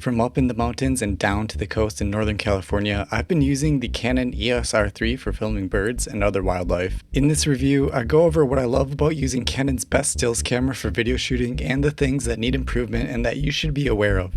from up in the mountains and down to the coast in Northern California, I've been using the Canon EOS R3 for filming birds and other wildlife. In this review, I go over what I love about using Canon's best stills camera for video shooting and the things that need improvement and that you should be aware of.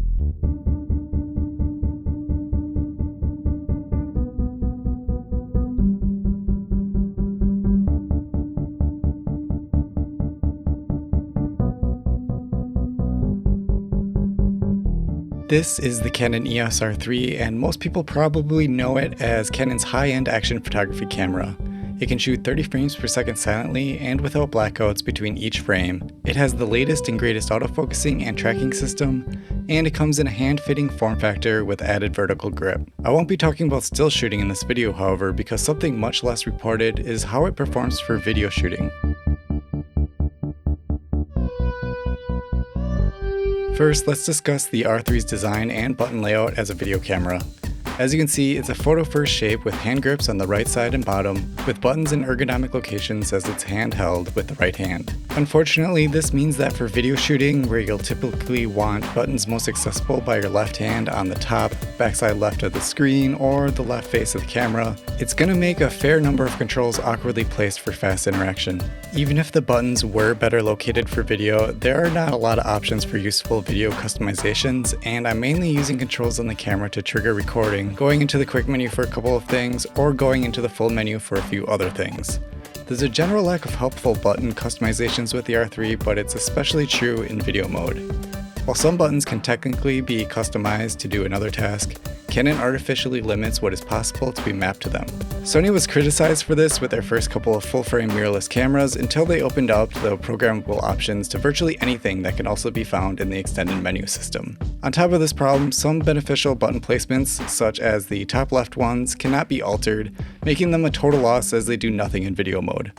This is the Canon EOS R3, and most people probably know it as Canon's high-end action photography camera. It can shoot 30 frames per second silently and without blackouts between each frame. It has the latest and greatest autofocusing and tracking system, and it comes in a hand-fitting form factor with added vertical grip. I won't be talking about still shooting in this video, however, because something much less reported is how it performs for video shooting. First, let's discuss the R3's design and button layout as a video camera. As you can see, it's a photo-first shape with hand grips on the right side and bottom, with buttons in ergonomic locations as it's handheld with the right hand. Unfortunately, this means that for video shooting, where you'll typically want buttons most accessible by your left hand on the top, backside left of the screen, or the left face of the camera, it's going to make a fair number of controls awkwardly placed for fast interaction. Even if the buttons were better located for video, there are not a lot of options for useful video customizations, and I'm mainly using controls on the camera to trigger recording, going into the quick menu for a couple of things, or going into the full menu for a few other things. There's a general lack of helpful button customizations with the R3, but it's especially true in video mode. While some buttons can technically be customized to do another task, Canon artificially limits what is possible to be mapped to them. Sony was criticized for this with their first couple of full-frame mirrorless cameras until they opened up the programmable options to virtually anything that can also be found in the extended menu system. On top of this problem, some beneficial button placements, such as the top left ones, cannot be altered, making them a total loss as they do nothing in video mode.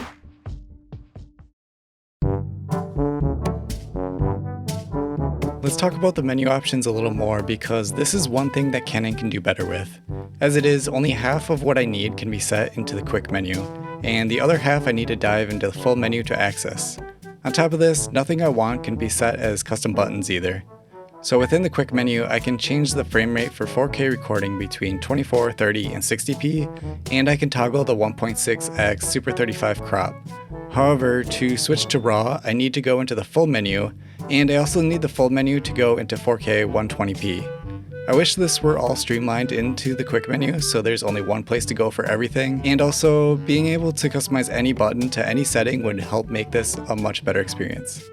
Let's talk about the menu options a little more because this is one thing that Canon can do better with. As it is, only half of what I need can be set into the quick menu, and the other half I need to dive into the full menu to access. On top of this, nothing I want can be set as custom buttons either. So within the quick menu, I can change the frame rate for 4K recording between 24, 30, and 60p, and I can toggle the 1.6x Super 35 crop. However, to switch to RAW, I need to go into the full menu, and I also need the full menu to go into 4K 120p. I wish this were all streamlined into the quick menu so there's only one place to go for everything, and also being able to customize any button to any setting would help make this a much better experience.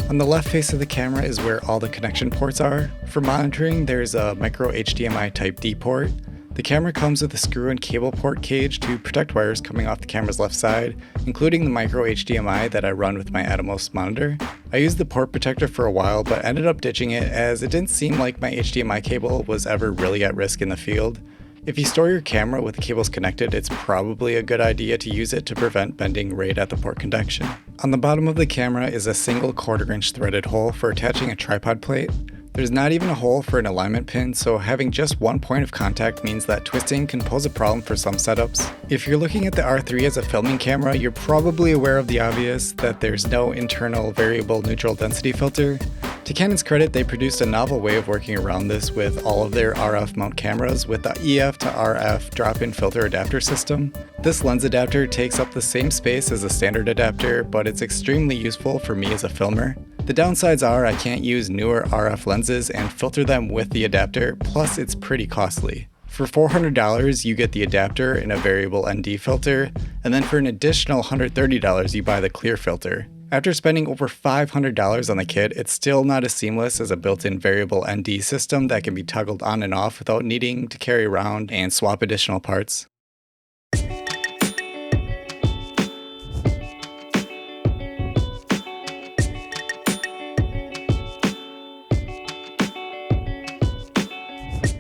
On the left face of the camera is where all the connection ports are. For monitoring, there's a micro HDMI Type D port. The camera comes with a screw and cable port cage to protect wires coming off the camera's left side, including the micro HDMI that I run with my Atomos monitor. I used the port protector for a while, but ended up ditching it as it didn't seem like my HDMI cable was ever really at risk in the field. If you store your camera with the cables connected, it's probably a good idea to use it to prevent bending right at the port connection. On the bottom of the camera is a single 1/4 inch threaded hole for attaching a tripod plate. There's not even a hole for an alignment pin, so having just one point of contact means that twisting can pose a problem for some setups. If you're looking at the R3 as a filming camera, you're probably aware of the obvious, that there's no internal variable neutral density filter. To Canon's credit, they produced a novel way of working around this with all of their RF mount cameras with the EF to RF drop-in filter adapter system. This lens adapter takes up the same space as a standard adapter, but it's extremely useful for me as a filmer. The downsides are I can't use newer RF lenses and filter them with the adapter, plus it's pretty costly. For $400, you get the adapter and a variable ND filter, and then for an additional $130, you buy the clear filter. After spending over $500 on the kit, it's still not as seamless as a built-in variable ND system that can be toggled on and off without needing to carry around and swap additional parts.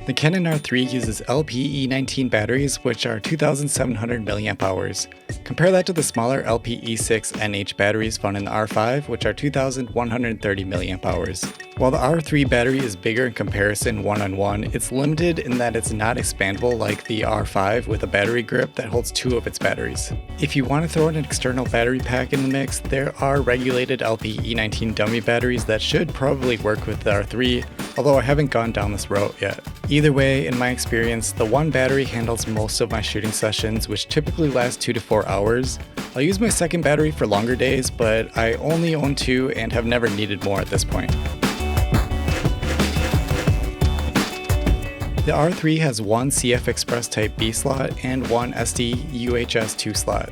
The Canon R3 uses LPE19 batteries, which are 2,700 mAh. Compare that to the smaller LPE6NH batteries found in the R5, which are 2,130 mAh. While the R3 battery is bigger in comparison one-on-one, it's limited in that it's not expandable like the R5 with a battery grip that holds 2 of its batteries. If you want to throw in an external battery pack in the mix, there are regulated LP E19 dummy batteries that should probably work with the R3, although I haven't gone down this route yet. Either way, in my experience, the one battery handles most of my shooting sessions, which typically last 2 to 4 hours. I'll use my second battery for longer days, but I only own 2 and have never needed more at this point. The R3 has one CF Express Type B slot and one SD UHS 2 slot.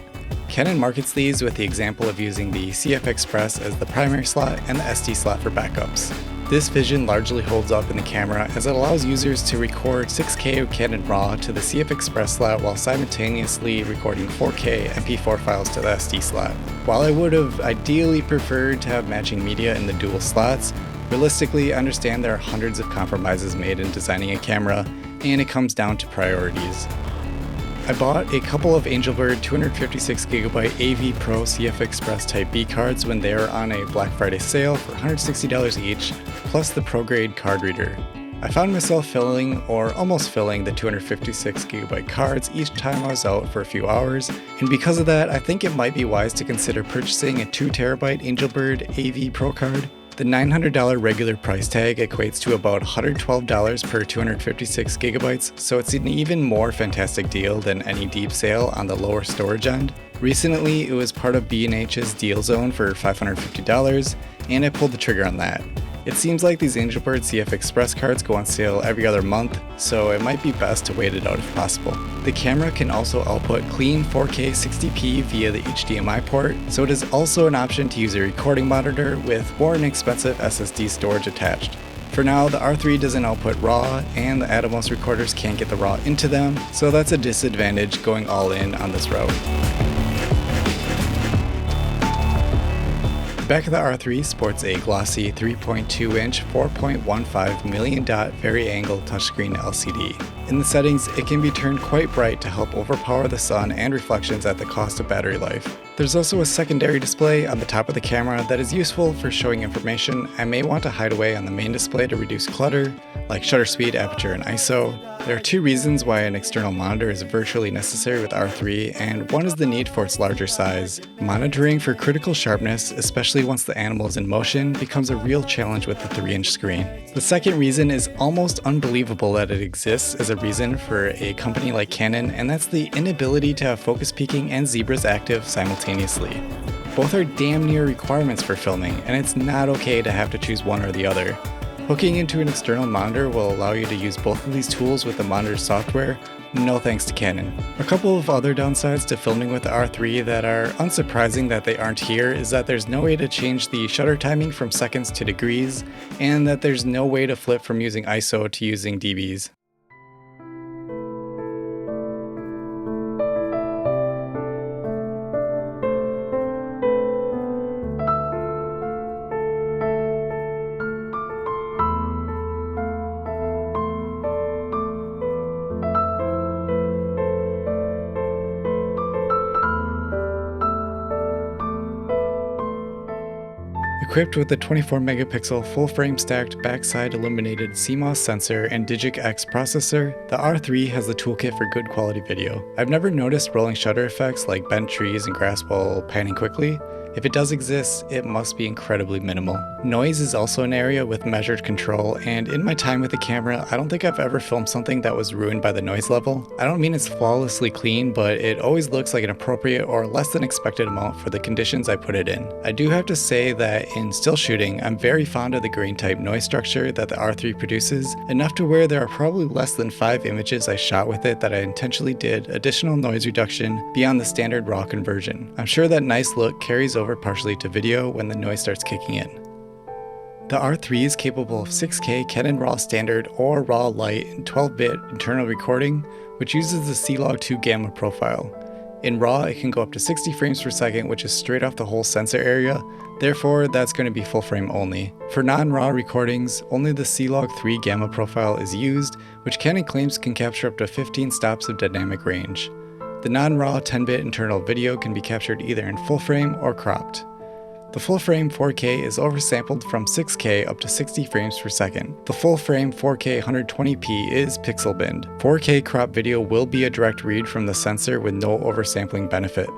Canon markets these with the example of using the CF Express as the primary slot and the SD slot for backups. This vision largely holds up in the camera as it allows users to record 6K Canon RAW to the CF Express slot while simultaneously recording 4K MP4 files to the SD slot. While I would have ideally preferred to have matching media in the dual slots, realistically, I understand there are hundreds of compromises made in designing a camera, and it comes down to priorities. I bought a couple of Angelbird 256GB AV Pro CF Express Type B cards when they were on a Black Friday sale for $160 each, plus the pro-grade card reader. I found myself filling, or almost filling, the 256GB cards each time I was out for a few hours, and because of that, I think it might be wise to consider purchasing a 2TB Angelbird AV Pro card. The $900 regular price tag equates to about $112 per 256 gigabytes, so it's an even more fantastic deal than any deep sale on the lower storage end. Recently, it was part of B&H's deal zone for $550, and I pulled the trigger on that. It seems like these Angelbird CF Express cards go on sale every other month, so it might be best to wait it out if possible. The camera can also output clean 4K 60p via the HDMI port, so it is also an option to use a recording monitor with more inexpensive SSD storage attached. For now, the R3 doesn't output RAW, and the Atomos recorders can't get the RAW into them, so that's a disadvantage going all in on this route. The back of the R3 sports a glossy 3.2-inch 4.15 million dot vari-angle touchscreen LCD. In the settings, it can be turned quite bright to help overpower the sun and reflections at the cost of battery life. There's also a secondary display on the top of the camera that is useful for showing information I may want to hide away on the main display to reduce clutter, like shutter speed, aperture, and ISO. There are 2 reasons why an external monitor is virtually necessary with R3, and one is the need for its larger size. Monitoring for critical sharpness, especially once the animal is in motion, becomes a real challenge with the 3-inch screen. The second reason is almost unbelievable that it exists as a reason for a company like Canon, and that's the inability to have focus peaking and zebras active simultaneously. Both are damn near requirements for filming, and it's not okay to have to choose one or the other. Hooking into an external monitor will allow you to use both of these tools with the monitor software, no thanks to Canon. A couple of other downsides to filming with the R3 that are unsurprising that they aren't here is that there's no way to change the shutter timing from seconds to degrees, and that there's no way to flip from using ISO to using dBs. Equipped with a 24-megapixel full-frame stacked backside illuminated CMOS sensor and Digic X processor, the R3 has the toolkit for good quality video. I've never noticed rolling shutter effects like bent trees and grass while panning quickly. If it does exist, it must be incredibly minimal. Noise is also an area with measured control, and in my time with the camera, I don't think I've ever filmed something that was ruined by the noise level. I don't mean it's flawlessly clean, but it always looks like an appropriate or less than expected amount for the conditions I put it in. I do have to say that in still shooting, I'm very fond of the grain type noise structure that the R3 produces, enough to where there are probably less than 5 images I shot with it that I intentionally did additional noise reduction beyond the standard RAW conversion. I'm sure that nice look carries over partially to video when the noise starts kicking in. The R3 is capable of 6K Canon RAW Standard or RAW Lite and 12-bit internal recording, which uses the C-Log2 gamma profile. In RAW, it can go up to 60 frames per second, which is straight off the whole sensor area, therefore that's going to be full frame only. For non-RAW recordings, only the C-Log3 gamma profile is used, which Canon claims can capture up to 15 stops of dynamic range. The non-RAW 10-bit internal video can be captured either in full frame or cropped. The full frame 4K is oversampled from 6K up to 60 frames per second. The full frame 4K 120p is pixel binned. 4K crop video will be a direct read from the sensor with no oversampling benefit.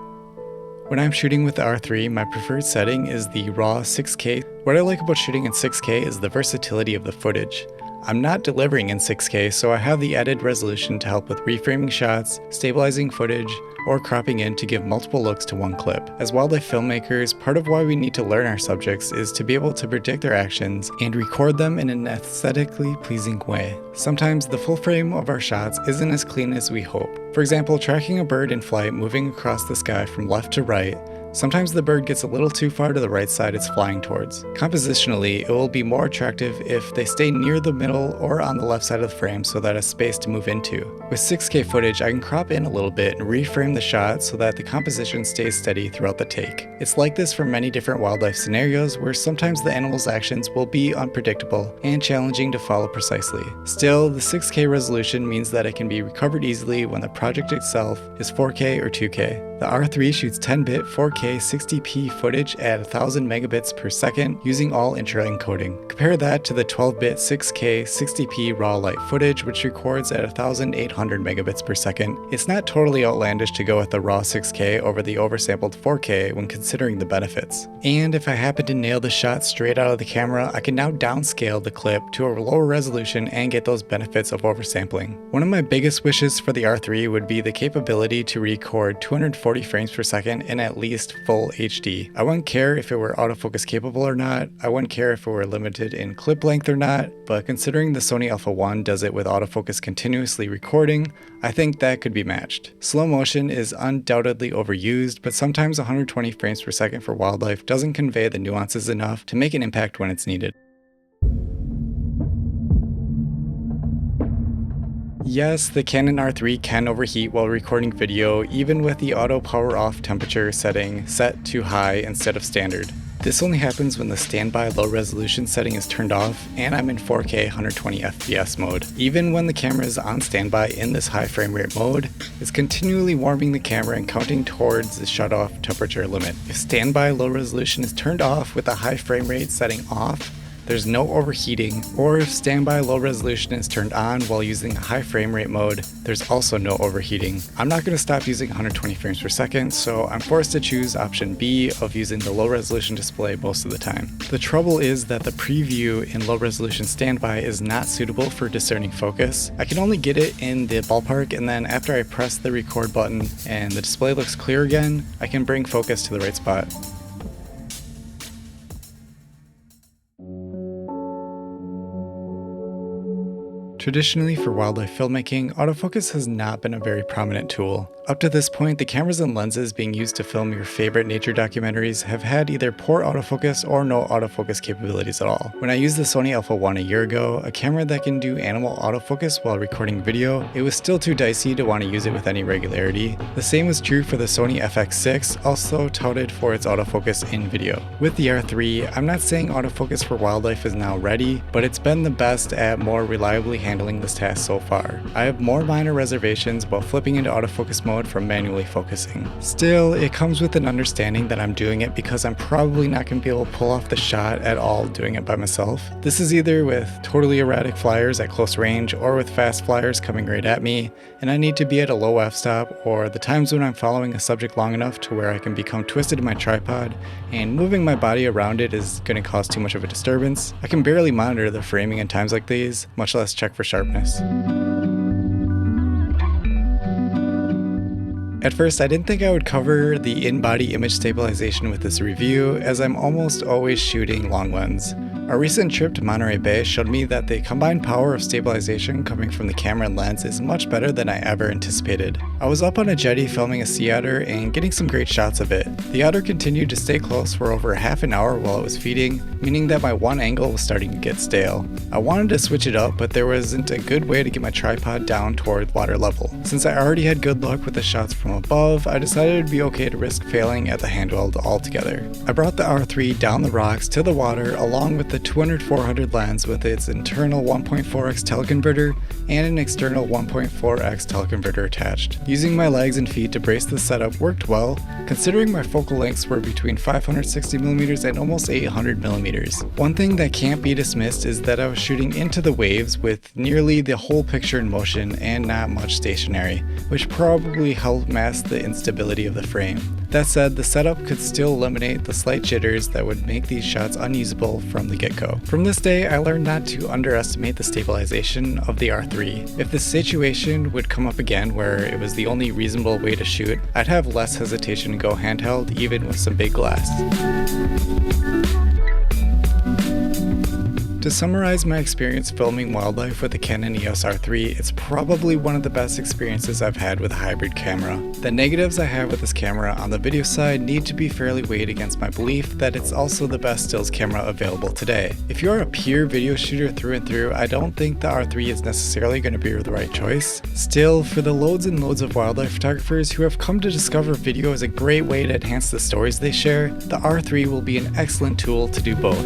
When I'm shooting with the R3, my preferred setting is the RAW 6K. What I like about shooting in 6K is the versatility of the footage. I'm not delivering in 6K, so I have the added resolution to help with reframing shots, stabilizing footage, or cropping in to give multiple looks to one clip. As wildlife filmmakers, part of why we need to learn our subjects is to be able to predict their actions and record them in an aesthetically pleasing way. Sometimes the full frame of our shots isn't as clean as we hope. For example, tracking a bird in flight moving across the sky from left to right, sometimes the bird gets a little too far to the right side it's flying towards. Compositionally, it will be more attractive if they stay near the middle or on the left side of the frame so that it has space to move into. With 6K footage, I can crop in a little bit and reframe the shot so that the composition stays steady throughout the take. It's like this for many different wildlife scenarios where sometimes the animal's actions will be unpredictable and challenging to follow precisely. Still, the 6K resolution means that it can be recovered easily when the project itself is 4K or 2K. The R3 shoots 10-bit 4K 60p footage at 1000 megabits per second using all intra encoding. Compare that to the 12-bit 6K 60p raw light footage which records at 1800 megabits per second. It's not totally outlandish to go with the raw 6K over the oversampled 4K when considering the benefits. And if I happen to nail the shot straight out of the camera, I can now downscale the clip to a lower resolution and get those benefits of oversampling. One of my biggest wishes for the R3 would be the capability to record 240 frames per second in at least full HD. I wouldn't care if it were autofocus capable or not, I wouldn't care if it were limited in clip length or not, but considering the Sony Alpha 1 does it with autofocus continuously recording, I think that could be matched. Slow motion is undoubtedly overused, but sometimes 120 frames per second for wildlife doesn't convey the nuances enough to make an impact when it's needed. Yes, the Canon R3 can overheat while recording video, even with the auto power off temperature setting set to high instead of standard. This only happens when the standby low resolution setting is turned off and I'm in 4K 120 FPS mode. Even when the camera is on standby in this high frame rate mode, it's continually warming the camera and counting towards the shut off temperature limit. If standby low resolution is turned off with the high frame rate setting off, there's no overheating, or if standby low resolution is turned on while using high frame rate mode, there's also no overheating. I'm not going to stop using 120 frames per second, so I'm forced to choose option B of using the low resolution display most of the time. The trouble is that the preview in low resolution standby is not suitable for discerning focus. I can only get it in the ballpark, and then after I press the record button and the display looks clear again, I can bring focus to the right spot. Traditionally, for wildlife filmmaking, autofocus has not been a very prominent tool. Up to this point, the cameras and lenses being used to film your favorite nature documentaries have had either poor autofocus or no autofocus capabilities at all. When I used the Sony Alpha 1 a year ago, a camera that can do animal autofocus while recording video, it was still too dicey to want to use it with any regularity. The same was true for the Sony FX6, also touted for its autofocus in video. With the R3, I'm not saying autofocus for wildlife is now ready, but it's been the best at more reliably handling this task so far. I have more minor reservations about flipping into autofocus mode from manually focusing. Still, it comes with an understanding that I'm doing it because I'm probably not going to be able to pull off the shot at all doing it by myself. This is either with totally erratic flyers at close range or with fast flyers coming right at me, and I need to be at a low f-stop, or the times when I'm following a subject long enough to where I can become twisted in my tripod and moving my body around it is going to cause too much of a disturbance. I can barely monitor the framing in times like these, much less check for sharpness. At first, I didn't think I would cover the in-body image stabilization with this review, as I'm almost always shooting long lens. Our recent trip to Monterey Bay showed me that the combined power of stabilization coming from the camera and lens is much better than I ever anticipated. I was up on a jetty filming a sea otter and getting some great shots of it. The otter continued to stay close for over half an hour while it was feeding, meaning that my one angle was starting to get stale. I wanted to switch it up, but there wasn't a good way to get my tripod down toward water level. Since I already had good luck with the shots from above, I decided it'd be okay to risk failing at the handheld altogether. I brought the R3 down the rocks to the water along with the a 200-400 lens with its internal 1.4x teleconverter and an external 1.4x teleconverter attached. Using my legs and feet to brace the setup worked well, considering my focal lengths were between 560mm and almost 800mm. One thing that can't be dismissed is that I was shooting into the waves with nearly the whole picture in motion and not much stationary, which probably helped mask the instability of the frame. That said, the setup could still eliminate the slight jitters that would make these shots unusable from the get-go. From this day, I learned not to underestimate the stabilization of the R3. If the situation would come up again where it was the only reasonable way to shoot, I'd have less hesitation to go handheld even with some big glass. To summarize my experience filming wildlife with the Canon EOS R3, it's probably one of the best experiences I've had with a hybrid camera. The negatives I have with this camera on the video side need to be fairly weighed against my belief that it's also the best stills camera available today. If you're a pure video shooter through and through, I don't think the R3 is necessarily going to be the right choice. Still, for the loads and loads of wildlife photographers who have come to discover video as a great way to enhance the stories they share, the R3 will be an excellent tool to do both.